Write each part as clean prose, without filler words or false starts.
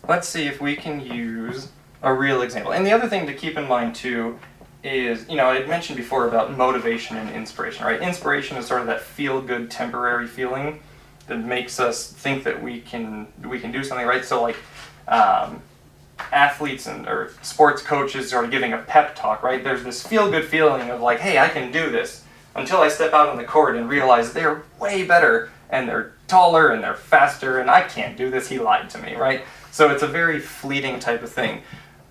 let's see if we can use a real example. And the other thing to keep in mind too is, I had mentioned before about motivation and inspiration, right? Inspiration is sort of that feel-good temporary feeling that makes us think that we can do something, right? So like athletes or sports coaches are giving a pep talk, right? There's this feel-good feeling of like, hey, I can do this, until I step out on the court and realize they're way better and they're taller and they're faster and I can't do this, he lied to me, right? So it's a very fleeting type of thing.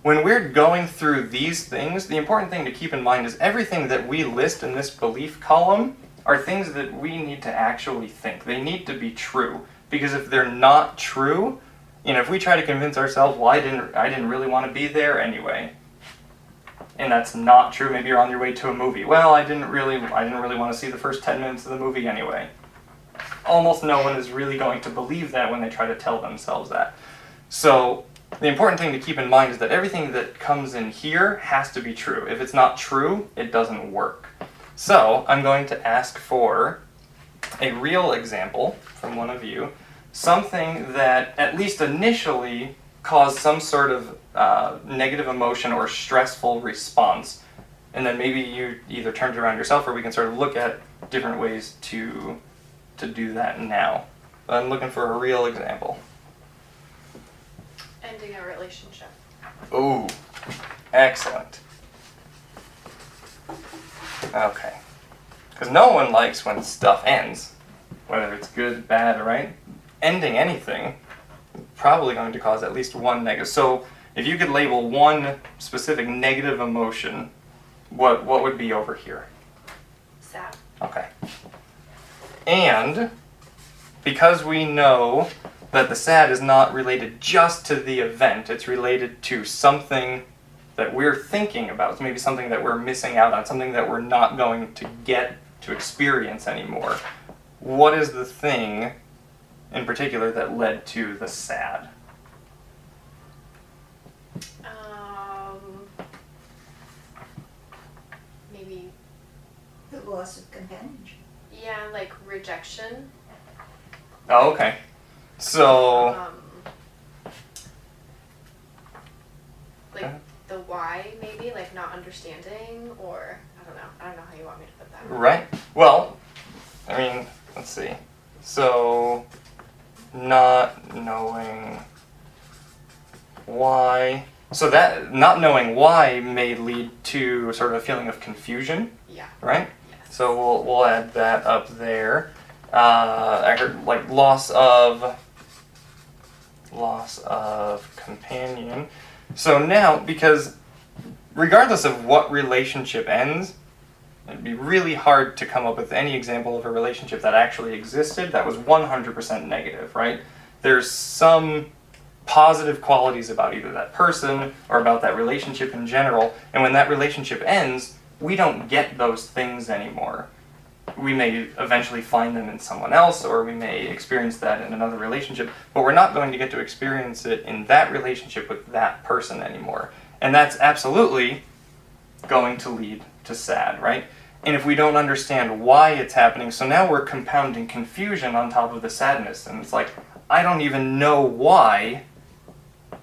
When we're going through these things, the important thing to keep in mind is everything that we list in this belief column are things that we need to actually think. They need to be true, because if they're not true, if we try to convince ourselves, well, I didn't really want to be there anyway, and that's not true. Maybe you're on your way to a movie. Well, I didn't really want to see the first 10 minutes of the movie anyway. Almost no one is really going to believe that when they try to tell themselves that. So the important thing to keep in mind is that everything that comes in here has to be true. If it's not true, it doesn't work. So I'm going to ask for a real example from one of you, something that at least initially caused some sort of negative emotion or stressful response. And then maybe you either turned it around yourself, or we can sort of look at different ways to do that now. But I'm looking for a real example. Ending a relationship. Ooh, excellent. Okay. Because no one likes when stuff ends, whether it's good, bad, right? Ending anything is probably going to cause at least one negative. So if you could label one specific negative emotion, what would be over here? Sad. Okay. And because we know that the sad is not related just to the event, it's related to something that we're thinking about, maybe something that we're missing out on, something that we're not going to get to experience anymore. What is the thing in particular that led to the sad? Maybe the loss of companionship. Yeah, like rejection. Oh, okay. So like the why, maybe, like not understanding, or I don't know how you want me to put that. Right. Well, I mean, let's see. So not knowing why. So that not knowing why may lead to sort of a feeling of confusion. Yeah. Right? Yes. So we'll add that up there. I heard like loss of companion. So now, because regardless of what relationship ends, it'd be really hard to come up with any example of a relationship that actually existed that was 100% negative, right? There's some positive qualities about either that person or about that relationship in general, and when that relationship ends, we don't get those things anymore. We may eventually find them in someone else, or we may experience that in another relationship, but we're not going to get to experience it in that relationship with that person anymore. And that's absolutely going to lead to sad, right? And if we don't understand why it's happening, so now we're compounding confusion on top of the sadness, and it's like, I don't even know why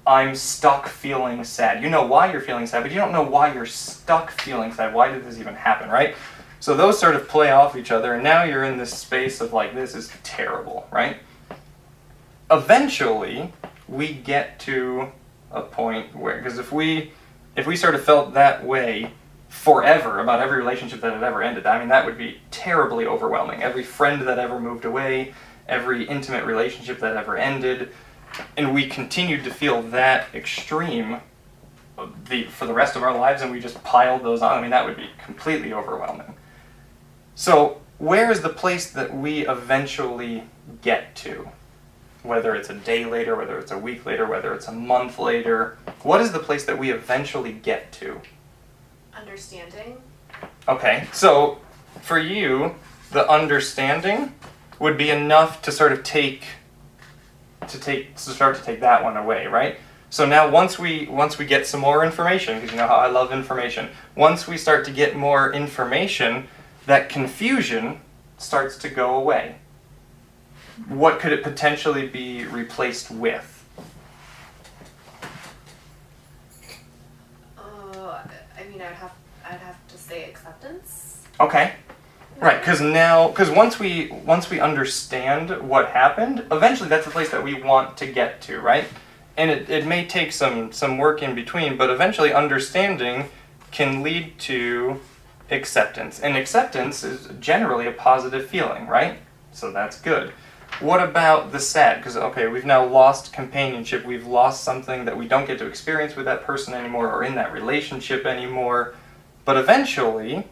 I'm stuck feeling sad. You know why you're feeling sad, but you don't know why you're stuck feeling sad. Why did this even happen, right? So those sort of play off each other, and now you're in this space of like, this is terrible, right? Eventually, we get to a point where, because if we sort of felt that way forever about every relationship that had ever ended, I mean, that would be terribly overwhelming. Every friend that ever moved away, every intimate relationship that ever ended, and we continued to feel that extreme for the rest of our lives, and we just piled those on, I mean, that would be completely overwhelming. So where is the place that we eventually get to? Whether it's a day later, whether it's a week later, whether it's a month later, what is the place that we eventually get to? Understanding. Okay, so for you, the understanding would be enough to sort of start to take that one away, right? So now once we get some more information, because you know how I love information, once we start to get more information, that confusion starts to go away. What could it potentially be replaced with? acceptance. Okay. Right, because once we understand what happened, eventually that's the place that we want to get to, right? And it may take some work in between, but eventually understanding can lead to acceptance. And acceptance is generally a positive feeling, right? So that's good. What about the sad? Because, okay, we've now lost companionship. We've lost something that we don't get to experience with that person anymore or in that relationship anymore. But eventually,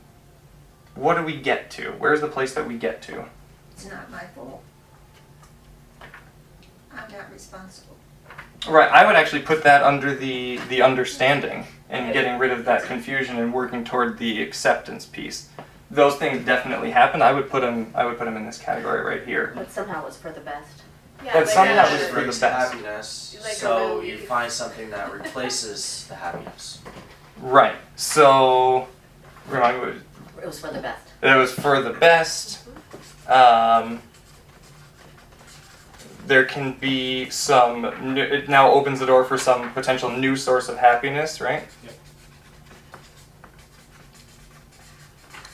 what do we get to? Where's the place that we get to? It's not my fault. I'm not responsible. Right, I would actually put that under the understanding and getting rid of that confusion and working toward the acceptance piece. Those things definitely happen. I would put them in this category right here. But somehow it's for the best. Yeah, But like somehow a- it's for the best. Happiness, Like a so really- you find something that replaces the happiness. Right. So, remind me, It was for the best. it was for the best. There can be it now opens the door for some potential new source of happiness, right? Yep.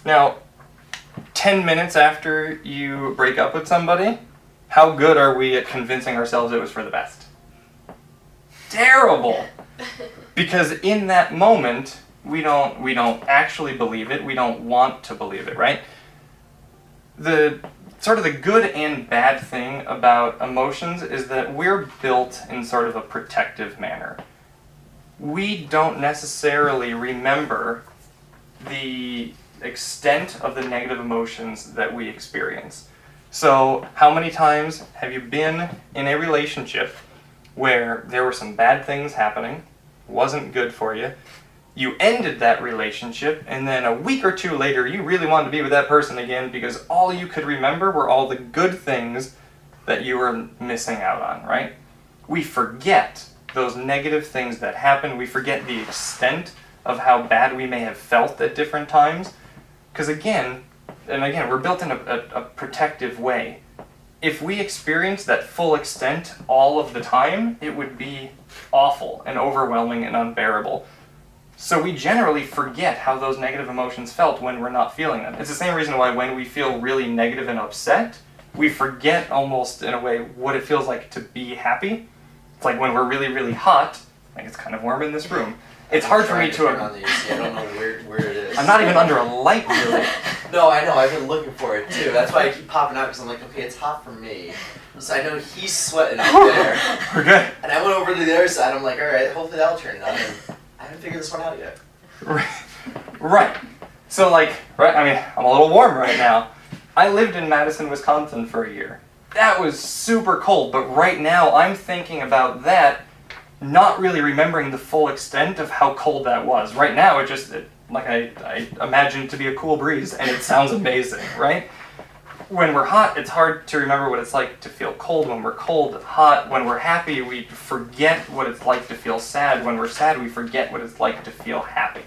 Now, 10 minutes after you break up with somebody, how good are we at convincing ourselves it was for the best? Terrible! Because in that moment, we don't actually believe it, we don't want to believe it, right? The sort of the good and bad thing about emotions is that we're built in sort of a protective manner. We don't necessarily remember the extent of the negative emotions that we experience. So, how many times have you been in a relationship where there were some bad things happening, wasn't good for you, you ended that relationship, and then a week or two later you really wanted to be with that person again because all you could remember were all the good things that you were missing out on, right? We forget those negative things that happened. We forget the extent of how bad we may have felt at different times. Because again, we're built in a protective way. If we experienced that full extent all of the time, it would be awful and overwhelming and unbearable. So we generally forget how those negative emotions felt when we're not feeling them. It's the same reason why when we feel really negative and upset, we forget almost in a way what it feels like to be happy. It's like when we're really, really hot, like it's kind of warm in this room. It's hard for me to... turn on the AC. I don't know where it is. I'm not even under a light, really. No, I know. I've been looking for it too. That's why I keep popping out because I'm like, okay, it's hot for me. So I know he's sweating up there. We're good. And I went over to the other side. I'm like, all right, hopefully that'll turn it on. And I haven't figured this one out yet. Right. So I'm a little warm right now. I lived in Madison, Wisconsin for a year. That was super cold, but right now I'm thinking about that, not really remembering the full extent of how cold that was. Right now I imagine it to be a cool breeze and it sounds amazing, right? When we're hot, it's hard to remember what it's like to feel cold. When we're cold, hot. When we're happy, we forget what it's like to feel sad. When we're sad, we forget what it's like to feel happy.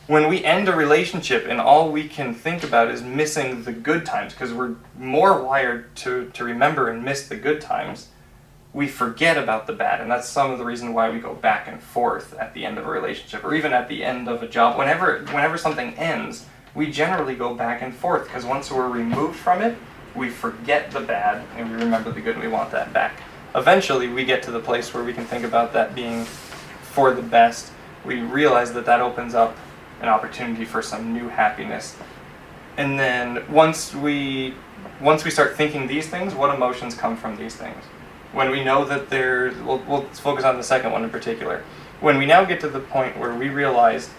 When we end a relationship and all we can think about is missing the good times, because we're more wired to remember and miss the good times, we forget about the bad. And that's some of the reason why we go back and forth at the end of a relationship, or even at the end of a job. Whenever something ends, we generally go back and forth, because once we're removed from it, we forget the bad and we remember the good and we want that back. Eventually, we get to the place where we can think about that being for the best. We realize that opens up an opportunity for some new happiness. And then once we start thinking these things, what emotions come from these things? When we know that we'll focus on the second one in particular. When we now get to the point where we realize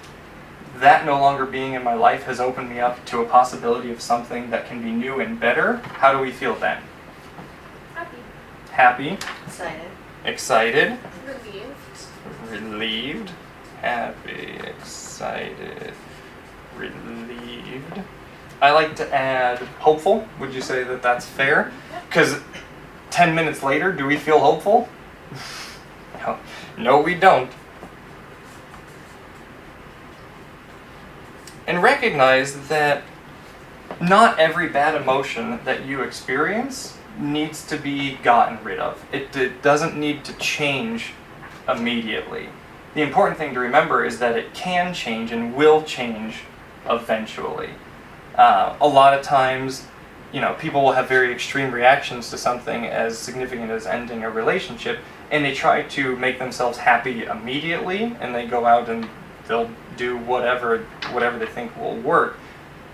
that no longer being in my life has opened me up to a possibility of something that can be new and better, how do we feel then? Happy. Happy, Excited. excited, Relieved. relieved, happy, excited, relieved. I like to add hopeful. Would you say that that's fair? Because 10 minutes later, do we feel hopeful? No, we don't. And recognize that not every bad emotion that you experience needs to be gotten rid of. It doesn't need to change immediately. The important thing to remember is that it can change and will change eventually. A lot of times, people will have very extreme reactions to something as significant as ending a relationship, and they try to make themselves happy immediately, and they go out and they'll do whatever they think will work.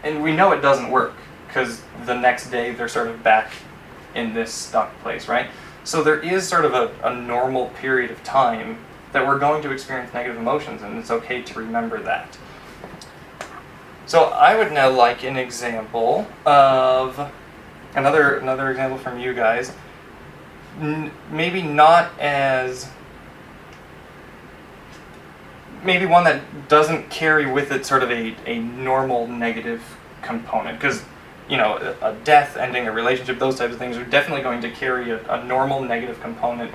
And we know it doesn't work, because the next day they're sort of back in this stuck place, right? So there is sort of a normal period of time that we're going to experience negative emotions, and it's okay to remember that. So I would now like an example of another example from you guys. Maybe one that doesn't carry with it sort of a normal negative component, because a death, ending a relationship, those types of things are definitely going to carry a normal negative component.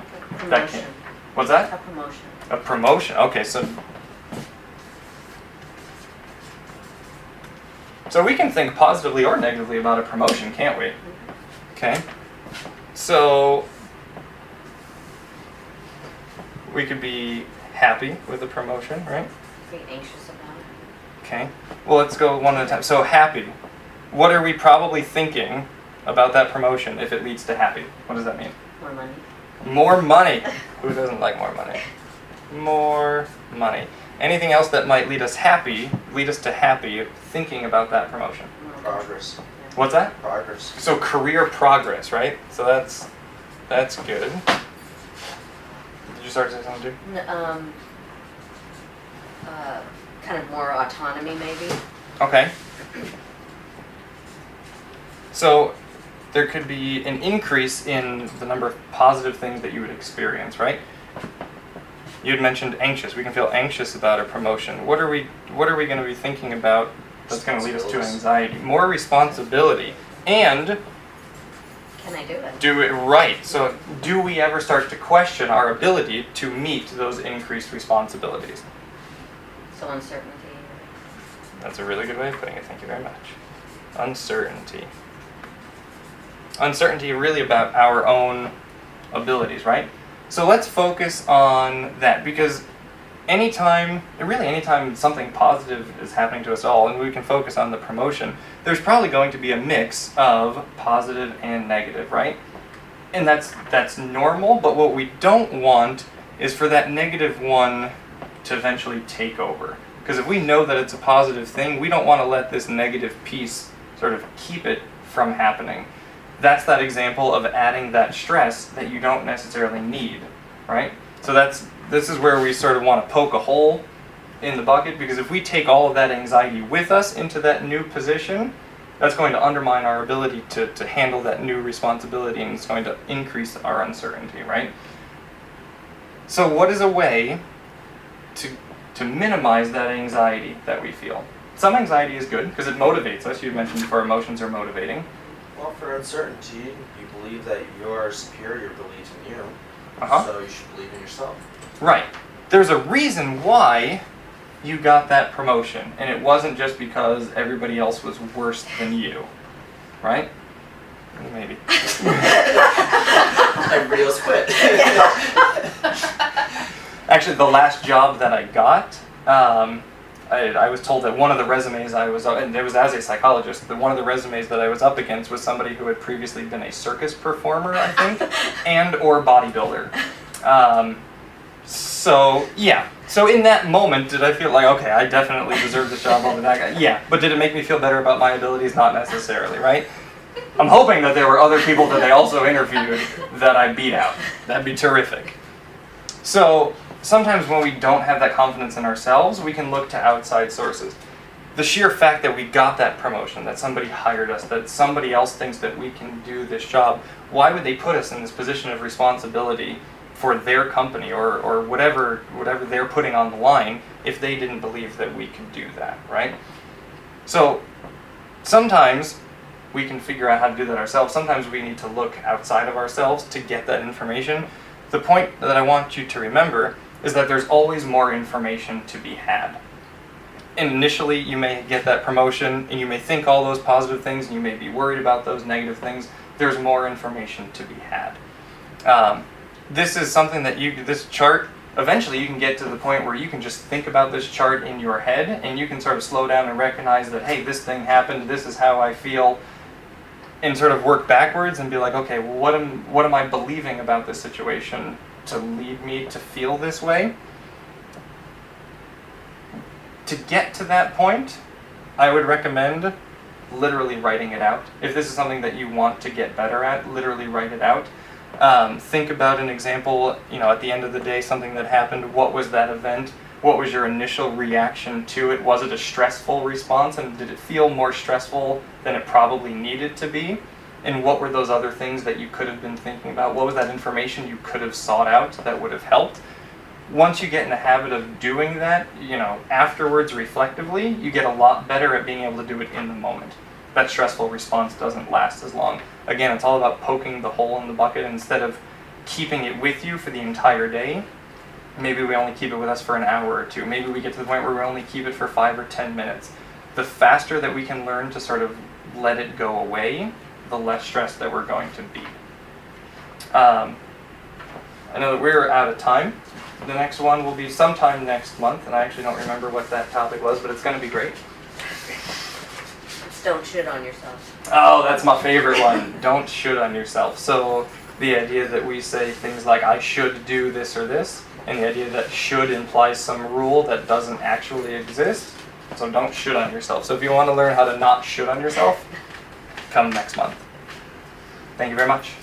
That can. What's that? A promotion. A promotion. Okay, so we can think positively or negatively about a promotion, can't we? Okay. So we could be happy with a promotion, right? Be anxious about it. Okay. Well, let's go one at a time. So happy. What are we probably thinking about that promotion if it leads to happy? What does that mean? More money. More money. Who doesn't like more money? More money. Anything else that might lead us to happy, thinking about that promotion? Progress. What's that? Progress. So career progress, right? So that's good. Did you start to say something too? Kind of more autonomy, maybe. Okay. So there could be an increase in the number of positive things that you would experience, right? You had mentioned anxious. We can feel anxious about a promotion. What are we going to be thinking about that's going to lead us to anxiety? More responsibility. And Can I do it? do it right. So do we ever start to question our ability to meet those increased responsibilities? So uncertainty. That's a really good way of putting it. Thank you very much. Uncertainty. Uncertainty really about our own abilities, right? So let's focus on that, because anytime something positive is happening to us all, and we can focus on the promotion, there's probably going to be a mix of positive and negative, right? And that's normal, but what we don't want is for that negative one to eventually take over. Because if we know that it's a positive thing, we don't want to let this negative piece sort of keep it from happening. That's that example of adding that stress that you don't necessarily need, right? So this is where we sort of want to poke a hole in the bucket, because if we take all of that anxiety with us into that new position, that's going to undermine our ability to handle that new responsibility, and it's going to increase our uncertainty, right? So what is a way to minimize that anxiety that we feel? Some anxiety is good because it motivates us. You mentioned before, emotions are motivating. Well, for uncertainty, you believe that your superior believes in you, Uh-huh. so you should believe in yourself. Right. There's a reason why you got that promotion, and it wasn't just because everybody else was worse than you, right? Maybe. Everybody else quit. Actually, the last job that I got, I was told that one of the resumes I was, and it was as a psychologist, that one of the resumes that I was up against was somebody who had previously been a circus performer, I think, and or bodybuilder. So in that moment, did I feel like, okay, I definitely deserve this job over that guy? Yeah, but did it make me feel better about my abilities? Not necessarily, right? I'm hoping that there were other people that they also interviewed that I beat out. That'd be terrific. So sometimes when we don't have that confidence in ourselves, we can look to outside sources. The sheer fact that we got that promotion, that somebody hired us, that somebody else thinks that we can do this job, why would they put us in this position of responsibility for their company or whatever they're putting on the line if they didn't believe that we could do that, right? So sometimes we can figure out how to do that ourselves. Sometimes we need to look outside of ourselves to get that information. The point that I want you to remember is that there's always more information to be had. And initially you may get that promotion and you may think all those positive things and you may be worried about those negative things. There's more information to be had. This is something that this chart eventually you can get to the point where you can just think about this chart in your head, and you can sort of slow down and recognize that, hey, this thing happened, this is how I feel, and sort of work backwards and be like, okay, well, what am I believing about this situation to lead me to feel this way? To get to that point, I would recommend literally writing it out. If this is something that you want to get better at, literally write it out. Think about an example, at the end of the day, something that happened. What was that event? What was your initial reaction to it? Was it a stressful response, and did it feel more stressful than it probably needed to be? And what were those other things that you could have been thinking about? What was that information you could have sought out that would have helped? Once you get in the habit of doing that, afterwards, reflectively, you get a lot better at being able to do it in the moment. That stressful response doesn't last as long. Again, it's all about poking the hole in the bucket instead of keeping it with you for the entire day. Maybe we only keep it with us for an hour or two. Maybe we get to the point where we only keep it for 5 or 10 minutes. The faster that we can learn to sort of let it go away, the less stressed that we're going to be. I know that we're out of time. The next one will be sometime next month, and I actually don't remember what that topic was, but it's going to be great. Just don't shit on yourself. Oh, that's my favorite one. Don't should on yourself. So the idea that we say things like, I should do this or this, and the idea that should implies some rule that doesn't actually exist. So don't should on yourself. So if you want to learn how to not should on yourself, come next month. Thank you very much.